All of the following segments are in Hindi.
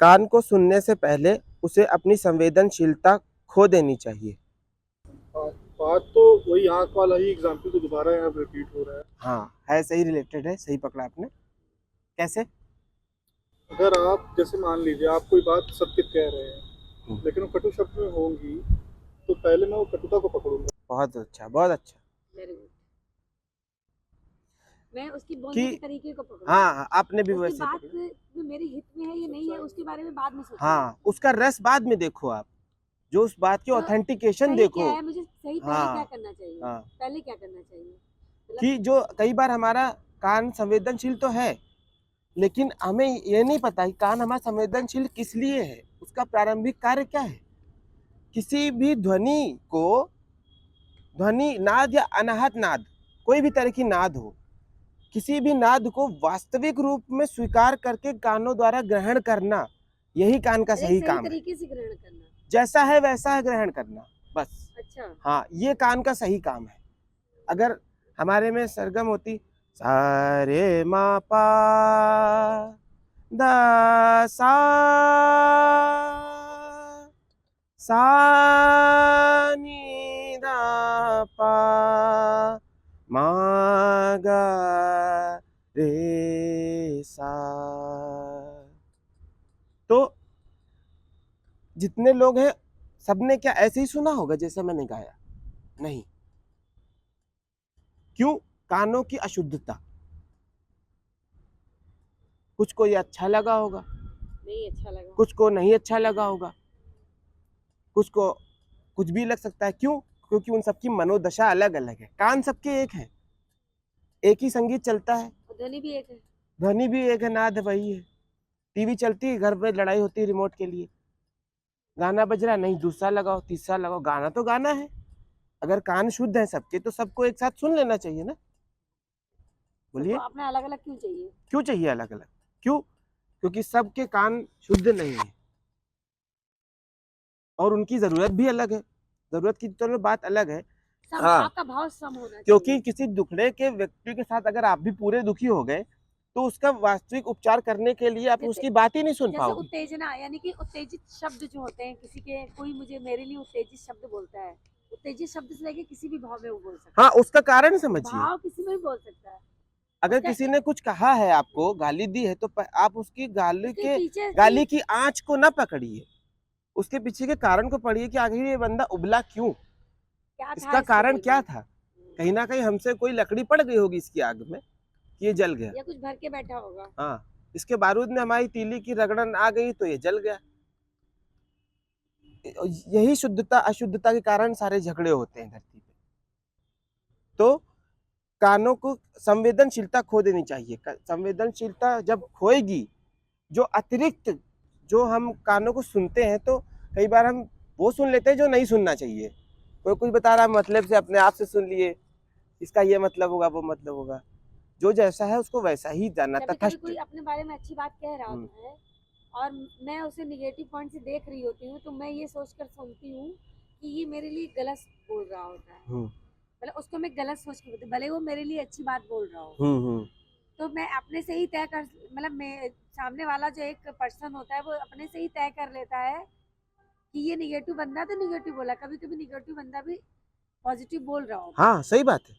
कान को सुनने से पहले उसे अपनी संवेदनशीलता खो देनी चाहिए। बात तो वही आँख वाला ही एग्जाम्पल तो दोबारा यहाँ रिपीट हो रहा है। हाँ, है सही, रिलेटेड है, सही पकड़ा आपने। कैसे? अगर आप जैसे मान लीजिए आप कोई बात सत्य कह रहे हैं लेकिन वो कटु शब्द में होंगी, तो पहले मैं वो कटुता को पकड़ूंगा। बहुत अच्छा, बहुत अच्छा। Very good. मैं उसकी बोलने के कि तरीके को पकड़ूंगी। हाँ, आपने भी उसकी वैसे बात पकड़ा। जो मेरे हित में है या नहीं है उसके बारे में बाद में सोचूंगी। हाँ, उसका रस बाद में देखो आप, जो उस बात की तो ऑथेंटिकेशन सही देखो। क्या है, मुझे सही पहले क्या हाँ करना चाहिए? हाँ, पहले क्या करना चाहिए? कि जो कई बार हमारा कान संवेदनशील तो है, लेकिन हमें ये नहीं पता कि कान हमारा संवेदनशील किस लिए है, उसका प्रारंभिक कार्य क्या है। किसी भी ध्वनि को, ध्वनि नाद या अनाहत नाद, कोई भी तरह की नाद हो, किसी भी नाद को वास्तविक रूप में स्वीकार करके कानों द्वारा ग्रहण करना, यही कान का सही काम है। तरीके से ग्रहण करना, जैसा है वैसा है ग्रहण करना, बस। अच्छा हाँ, ये कान का सही काम है। अगर हमारे में सरगम होती सा रे मा पा दा सा नी दा पा मा गा रे सा, तो जितने लोग हैं सबने क्या ऐसे ही सुना होगा जैसे मैंने गाया? नहीं। क्यों? कानों की अशुद्धता। कुछ को ये अच्छा लगा होगा, नहीं अच्छा लगा, कुछ को नहीं अच्छा लगा होगा, कुछ को कुछ भी लग सकता है। क्यों? क्योंकि उन सबकी मनोदशा अलग अलग है। कान सबके एक है, एक ही संगीत चलता है, ध्वनि भी एक है, ध्वनि भी एक है, नाद वही है। टीवी चलती है, घर पे लड़ाई होती है रिमोट के लिए, गाना बज रहा नहीं, दूसरा लगाओ, तीसरा लगाओ, गाना तो गाना है। अगर कान शुद्ध है सबके तो सबको एक साथ सुन लेना चाहिए ना। बोलिए, अपना अलग अलग क्यों चाहिए? क्यों चाहिए अलग अलग? क्यों? क्योंकि सबके कान शुद्ध नहीं है और उनकी जरूरत भी अलग है। जरूरत की तो बात अलग है। हाँ, आपका भाव सम होना चाहिए। क्योंकि किसी दुखड़े के व्यक्ति के साथ अगर आप भी पूरे दुखी हो गए तो उसका वास्तविक उपचार करने के लिए आप उसकी बात ही नहीं सुन पाओगे। उत्तेजना यानी कि उत्तेजित शब्द जो होते हैं, किसी के कोई मुझे मेरे लिए उत्तेजित शब्द बोलता है, उत्तेजित शब्द से लेके किसी भी भाव में वो बोल सकता है। हाँ, उसका कारण समझिए। भाव किसी में भी बोल सकता है। अगर किसी ने कुछ कहा है, आपको गाली दी है, तो आप उसकी गाली की आंच को न पकड़िए, उसके पीछे के कारण को पढ़िए कि आखिर ये बंदा उबला क्यों, इसका कारण क्या था। कहीं ना कहीं हमसे कोई लकड़ी पड़ गई होगी इसकी आग में कि ये जल गया, या कुछ भर के बैठा होगा। हाँ, इसके बारूद में हमारी तीली की रगड़न आ गई तो ये जल गया। यही शुद्धता अशुद्धता के कारण सारे झगड़े होते हैं धरती पे। तो कानों को संवेदनशीलता खो देनी चाहिए। संवेदनशीलता जब खोएगी, जो अतिरिक्त जो हम कानों को सुनते हैं, तो कई बार हम वो सुन लेते हैं जो नहीं सुनना चाहिए। कोई कुछ बता रहा है मतलब से अपने आप से सुन लिए, इसका ये मतलब होगा, वो मतलब होगा। जो जैसा है उसको वैसा ही जानना। कभी कोई अपने बारे में अच्छी बात कह रहा होता है और मैं उसे निगेटिव पॉइंट से देख रही होती हूँ, तो मैं ये सोचकर सुनती हूँ कि ये मेरे लिए गलत बोल रहा होता है। मतलब उसको मैं गलत सोच के बोलती, भले वो मेरे लिए अच्छी बात बोल रहा हो, तो मैं अपने से ही तय कर, मतलब मैं सामने वाला जो एक पर्सन होता है वो अपने से ही तय कर लेता है कि ये निगेटिव बंदा तो निगेटिव बोला। कभी कभी निगेटिव बंदा भी पॉजिटिव बोल रहा होता है। हाँ, सही बात है।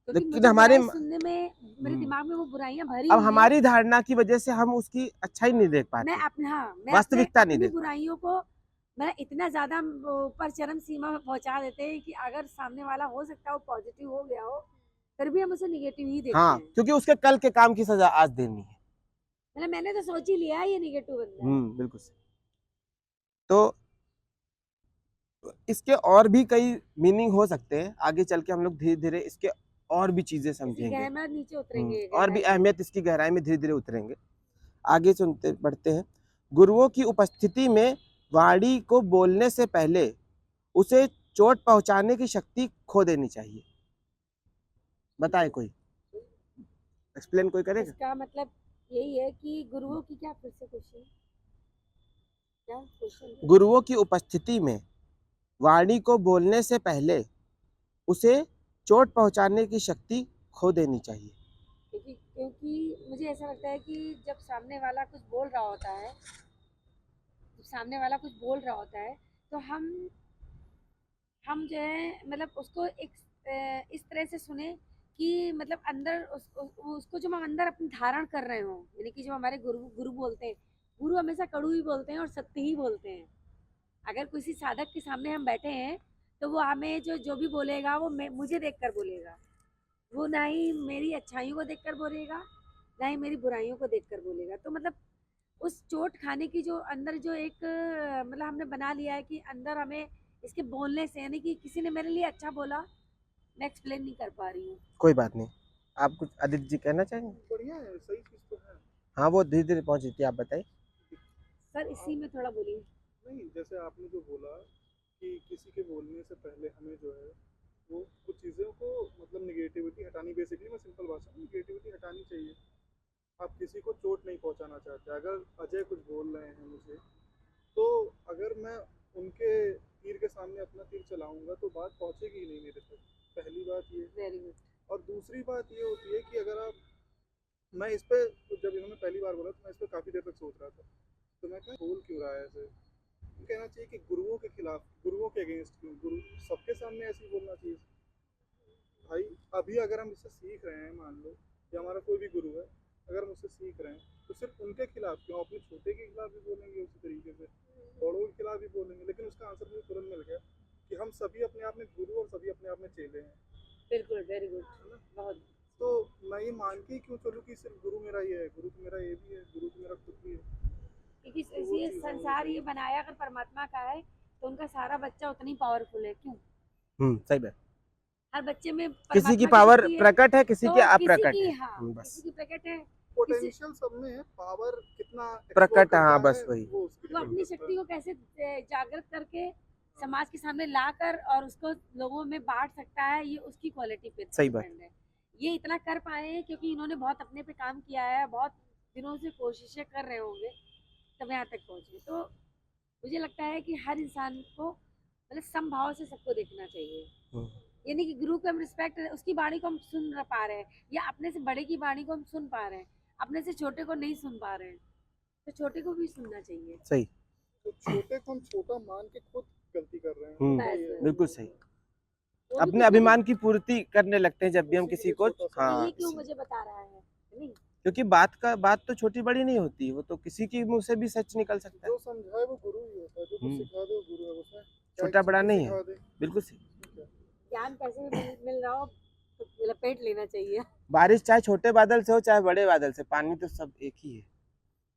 लेकिन हमारे सुनने में मेरे दिमाग में वो बुराइयां भरी अब हमारी धारणा की वजह से हम उसकी अच्छाई नहीं देख पाते। मैं वास्तविकता नहीं देख बुराइयों को मैं इतना ज्यादा ऊपर चरम सीमा में पहुंचा देते हैं कि अगर सामने वाला हो सकता है वो पॉजिटिव हो गया हो, फिर भी हम उसे निगेटिव ही देखते हैं। क्योंकि उसके कल के काम की सजा आज देनी है। मतलब मैंने तो सोच ही लिया ये निगेटिव बंदा है। बिल्कुल। तो इसके और भी कई मीनिंग हो सकते हैं। आगे चल के हम लोग धीरे धीरे इसके और भी चीजें समझेंगे, नीचे उतरेंगे, और भी अहमियत इसकी गहराई में धीरे धीरे उतरेंगे। आगे सुनते बढ़ते हैं। गुरुओं की उपस्थिति में वाणी को बोलने से पहले उसे चोट पहुंचाने की शक्ति खो देनी चाहिए। बताए कोई, एक्सप्लेन कोई करेगा? इसका मतलब यही है कि गुरुओं की क्या, फिर से क्वेश्चन क्या? गुरुओं की उपस्थिति में वाणी को बोलने से पहले उसे चोट पहुंचाने की शक्ति खो देनी चाहिए। क्योंकि मुझे ऐसा लगता है कि जब सामने वाला कुछ बोल रहा होता है, तो हम जो है मतलब उसको एक इस तरह से सुने कि मतलब अंदर उसको जो हम अंदर अपनी धारण कर रहे हो, यानी कि जो हमारे गुरु गुरु बोलते हैं, गुरु हमेशा कड़ू ही बोलते हैं और सत्य ही बोलते हैं। अगर किसी साधक के सामने हम बैठे हैं तो वो हमें जो जो भी बोलेगा वो मुझे देखकर बोलेगा, वो ना ही मेरी अच्छाइयों को देखकर बोलेगा, ना ही मेरी बुराइयों को देखकर बोलेगा। तो मतलब उस चोट खाने की जो अंदर जो एक मतलब हमने बना लिया है कि अंदर हमें इसके बोलने से, यानी कि किसी ने मेरे लिए अच्छा बोला, मैं एक्सप्लेन नहीं कर पा रही हूँ। कोई बात नहीं, आप कुछ आदित्य जी कहना चाहेंगे? बढ़िया है, सही चीज़ तो है। हाँ, वो धीरे धीरे पहुंच रही थी, आप बताइए। सर इसी में थोड़ा बोलिए। नहीं, जैसे आपने जो बोला कि किसी के बोलने से पहले हमें जो है वो कुछ चीज़ों को मतलब निगेटिविटी हटानी, बेसिकली मैं सिंपल भाषा में निगेटिविटी हटानी चाहिए। आप किसी को चोट नहीं पहुंचाना चाहते। अगर अजय कुछ बोल रहे हैं मुझे, तो अगर मैं उनके तीर के सामने अपना तीर चलाऊंगा तो बात पहुंचेगी ही नहीं मेरे तक। पहली बात ये। Very good. और दूसरी बात ये होती है कि अगर आप, मैं इस पे जब इन्होंने पहली बार बोला तो मैं इस पर काफ़ी देर तक सोच रहा था, तो मैं क्या बोल क्यों रहा है ऐसे। कहना चाहिए कि गुरुओं के खिलाफ, गुरुओं के अगेंस्ट क्यों, गुरु सबके सामने ऐसे ही बोलना चाहिए। भाई अभी अगर हम इससे सीख रहे हैं, मान लो कि हमारा कोई भी गुरु है, अगर हम उससे सीख रहे हैं तो सिर्फ उनके खिलाफ क्यों, अपने छोटे के खिलाफ भी बोलेंगे उसी तरीके से, बड़ों के खिलाफ भी बोलेंगे। लेकिन उसका आंसर मुझे तुरंत मिल गया कि हम सभी अपने आप में गुरु और सभी अपने आप में चेले हैं। बिल्कुल, वेरी गुड, है ना? बहुत। तो मैं ये मान के क्यों चलूँ कि सिर्फ गुरु मेरा ये है, गुरु तो मेरा ये भी है, गुरु तो मेरा खुद भी है। क्योंकि तो वो ये चीज़ें होनी संसार ये चाहिए। बनाया अगर परमात्मा का है तो उनका सारा बच्चा उतनी पावरफुल है, क्यों? सही बात। हर बच्चे में किसी की परमात्मा की पावर शक्ति है, प्रकट है, किसी की तो किसी अप्रकट की, है। हाँ, बस किसी की प्रकट है, किसी पोटेंशियल सब में है, पावर कितना एक्सप्लोर प्रकट, करता हाँ है बस वही। वो उसकी वो डिपेंड अपनी करता शक्ति है। को कैसे जागृत करके समाज के सामने लाकर और उसको लोगों में बांट सकता है, ये उसकी क्वालिटी पे सही बात। डिपेंड है। ये इतना कर पाए हैं क्योंकि इन्होंने बहुत अपने पे काम किया है, बहुत दिनों से कोशिशें कर रहे होंगे तब यहाँ तक पहुँचे। तो मुझे लगता है कि हर इंसान को मतलब समभाव से सबको देखना चाहिए, यानी कि गुरु को हम रिस्पेक्ट, उसकी वाणी को हम सुन पा रहे हैं, या अपने से बड़े की वाणी को हम सुन पा रहे हैं, अपने से छोटे को नहीं सुन पा रहे हैं, तो छोटे को भी सुनना चाहिए। सही। तो छोटे को हम छोटा मान के खुद गलती कर रहे हैं। हम्म, बिल्कुल सही। वो भी अपने कुछ अभिमान की पूर्ति करने लगते हैं जब भी हम उसी के किसी लिए को, छोटा सा हाँ, ये क्यों मुझे बता रहा है, नहीं? क्योंकि बात तो छोटी बड़ी नहीं होती, वो तो किसी की मुंह से भी सच निकल सकता है। जो समझाए वो गुरु ही होता है, जो कुछ सिखा दे वो गुरु है। उसमें छोटा बड़ा नहीं सिखा है, दे। बिल्कुल सही। ज्ञान कैसे भी मिल रहा हो तो लपेट लेना चाहिए। बारिश चाहे छोटे बादल से हो चाहे बड़े बादल से, पानी तो सब एक ही है।